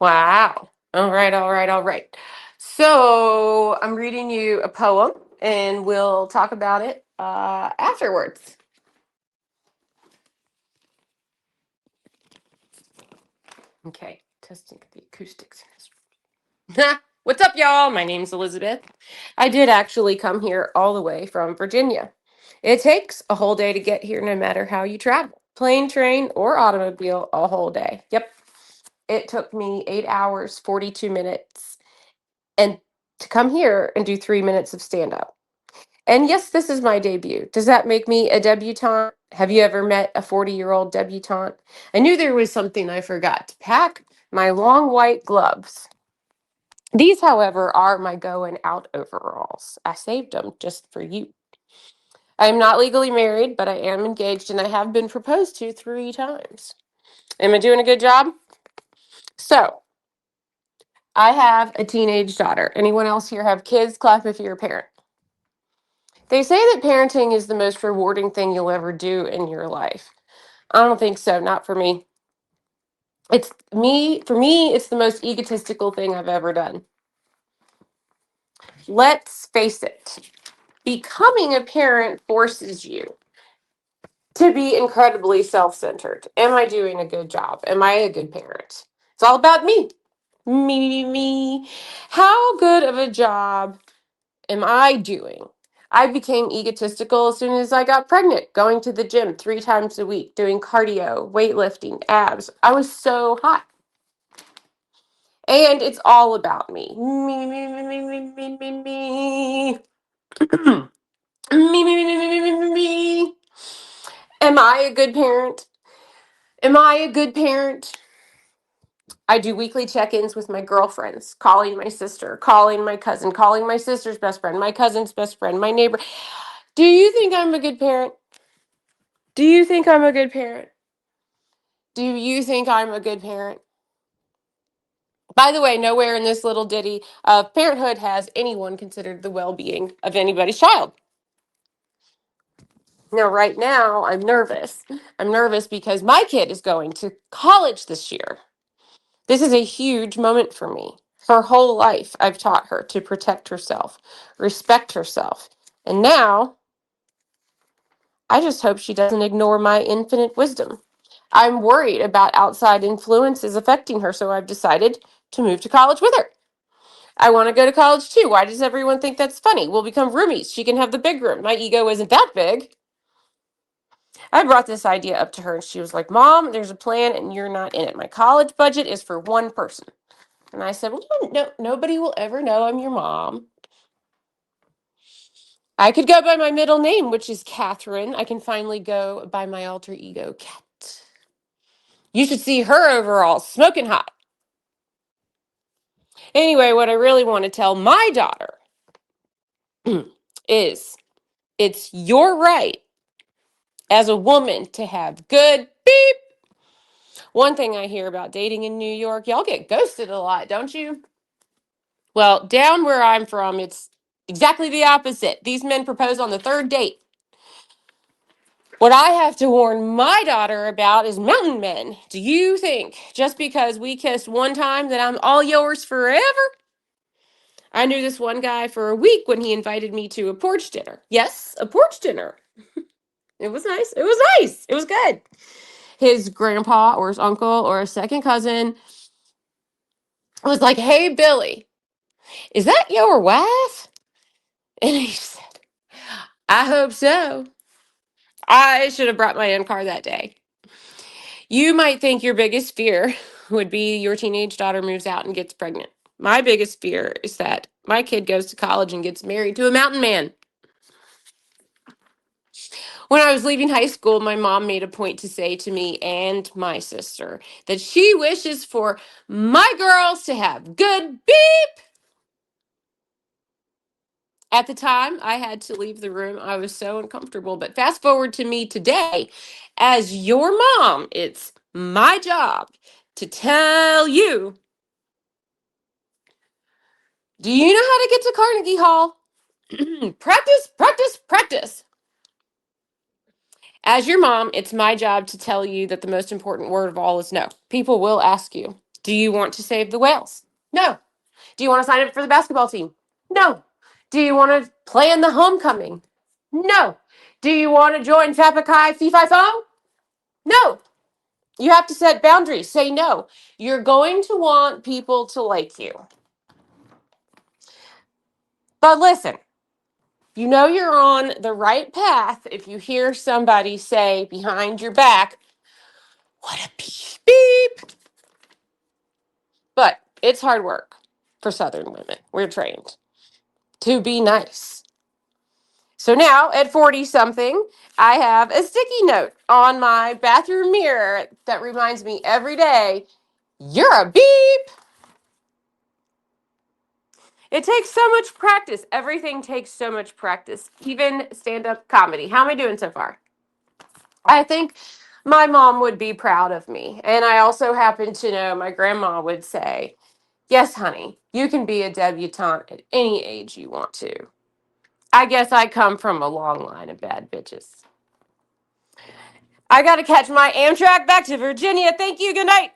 Wow. All right, all right, all right. So I'm reading you a poem and we'll talk about it afterwards. Okay, testing the acoustics in this room. What's up, y'all? My name's Elizabeth. I did actually come here all the way from Virginia. It takes a whole day to get here, no matter how you travel plane, train, or automobile, a whole day. Yep. It took me 8 hours, 42 minutes, and to come here and do 3 minutes of stand up. And yes, this is my debut. Does that make me a debutante? Have you ever met a 40-year-old debutante? I knew there was something I forgot to pack my long white gloves. These, however, are my going out overalls. I saved them just for you. I am not legally married, but I am engaged and I have been proposed to 3 times. Am I doing a good job? So, I have a teenage daughter. Anyone else here have kids? Clap if you're a parent. They say that parenting is the most rewarding thing you'll ever do in your life. I don't think so, not for me. For me, it's the most egotistical thing I've ever done. Let's face it. Becoming a parent forces you to be incredibly self-centered. Am I doing a good job? Am I a good parent? It's all about me. Me. How good of a job am I doing? I became egotistical as soon as I got pregnant, going to the gym 3 times a week, doing cardio, weightlifting, abs. I was so hot. And it's all about me. Me. Me. Am I a good parent? Am I a good parent? I do weekly check ins with my girlfriends, calling my sister, calling my cousin, calling my sister's best friend, my cousin's best friend, my neighbor. Do you think I'm a good parent? Do you think I'm a good parent? Do you think I'm a good parent? By the way, nowhere in this little ditty of parenthood has anyone considered the well being of anybody's child. Now, right now, I'm nervous. I'm nervous because my kid is going to college this year. This is a huge moment for me. Her whole life, I've taught her to protect herself, respect herself. And now, I just hope she doesn't ignore my infinite wisdom. I'm worried about outside influences affecting her, so I've decided to move to college with her. I want to go to college too. Why does everyone think that's funny? We'll become roomies. She can have the big room. My ego isn't that big. I brought this idea up to her and she was like, Mom, there's a plan and you're not in it. My college budget is for one person. And I said, Well, no, nobody will ever know I'm your mom. I could go by my middle name, which is Catherine. I can finally go by my alter ego, Cat. You should see her overall, smoking hot. Anyway, what I really want to tell my daughter is it's your right as a woman to have good beep. One thing I hear about dating in New York, y'all get ghosted a lot, don't you? Well, down where I'm from, it's exactly the opposite. These men propose on the third date. What I have to warn my daughter about is mountain men. Do you think just because we kissed one time that I'm all yours forever? I knew this one guy for a week when he invited me to a porch dinner. Yes, a porch dinner. It was nice. It was nice. It was good. His grandpa or his uncle or a second cousin was like, Hey, Billy, is that your wife? And he said, I hope so. I should have brought my own car that day. You might think your biggest fear would be your teenage daughter moves out and gets pregnant. My biggest fear is that my kid goes to college and gets married to a mountain man. When I was leaving high school, my mom made a point to say to me and my sister that she wishes for my girls to have good beep. At the time, I had to leave the room. I was so uncomfortable. But fast forward to me today, as your mom, it's my job to tell you, do you know how to get to Carnegie Hall? Practice, practice, practice. As your mom, it's my job to tell you that the most important word of all is no. People will ask you, Do you want to save the whales? No. Do you want to sign up for the basketball team? No. Do you want to play in the homecoming? No. Do you want to join Kappa Chi Phi Phi Pho? No. You have to set boundaries. Say no. You're going to want people to like you. But listen, you know you're on the right path if you hear somebody say behind your back, what a beep, beep. But it's hard work for Southern women. We're trained to be nice. So now at 40 something, I have a sticky note on my bathroom mirror that reminds me every day, you're a beep. It takes so much practice. Everything takes so much practice, even stand-up comedy. How am I doing so far? I think my mom would be proud of me. And I also happen to know my grandma would say, yes, honey, you can be a debutante at any age you want to. I guess I come from a long line of bad bitches. I got to catch my Amtrak back to Virginia. Thank you. Good night.